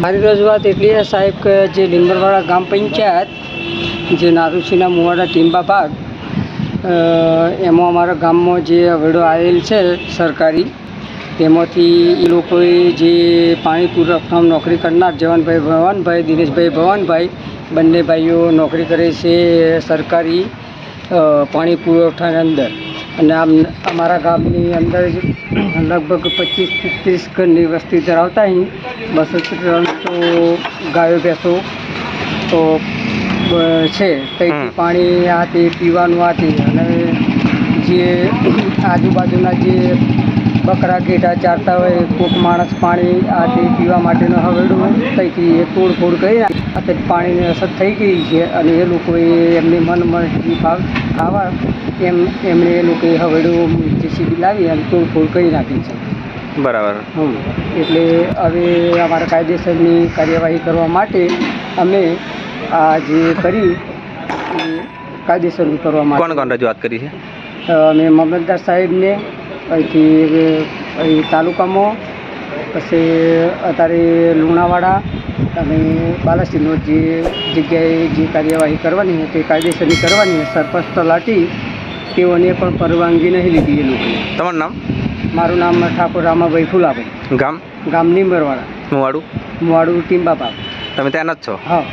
મારી રજૂઆત એટલી છે સાહેબ કે જે લીંબરવાડા ગામ પંચાયત જે નારુસીના મુવાડા ટીંબા ભાગ એમાં અમારા ગામમાં જે હવેડો આવેલ છે સરકારી, તેમાંથી એ લોકોએ જે પાણી પુરવઠામાં નોકરી કરનાર જવાનભાઈ ભવાનભાઈ, દિનેશભાઈ ભવાનભાઈ, બંને ભાઈઓ નોકરી કરે છે સરકારી પાણી પુરવઠાની અંદર. અને અમારા ગામની અંદર લગભગ 25-30 ઘરની વસ્તી ધરાવતા અહીં 200-300 ગાયો ભેંસો તો છે. કંઈક પાણી આ તે પીવાનું આ તે, અને જે આજુબાજુના જે બકરા ઘેટા ચારતા હોય કોઈક માણસ પાણી આ તે પીવા માટેનો હવેડું કંઈક એ તોડફોડ કરી અત્યારે પાણીની અસર થઈ ગઈ છે. અને એ લોકોએ એમની મનમરજી ખાવા એમણે એ લોકોએ હવેડું જેસીબી લાવી અને તોડફોડ કરી નાખી છે. બરાબર. એટલે હવે અમારા કાયદેસરની કાર્યવાહી કરવા માટે અમે આ જે કરી એ કાયદેસરનું કરવા માટે કોણ કોણ રજૂઆત કરી છે? અમે મામલતદાર સાહેબને, અહીંથી તાલુકામાં, પછી અત્યારે લુણાવાડા અને બાલાસિનોર જે જગ્યાએ જે કાર્યવાહી કરવાની તે કાયદેસરની કરવાની. સરપંચ તલાટી તેઓને પણ પરવાનગી નહીં લીધી એ લોકોએ. તમારું નામ? મારું નામ ઠાકોર રામાભાઈ ફુલાભાઈ. ગામ? ગામ લીંબરવાડા. મુવાડું? મુવાડું ટીંબા ભાગ. તમે ત્યાંના જ છો? હા.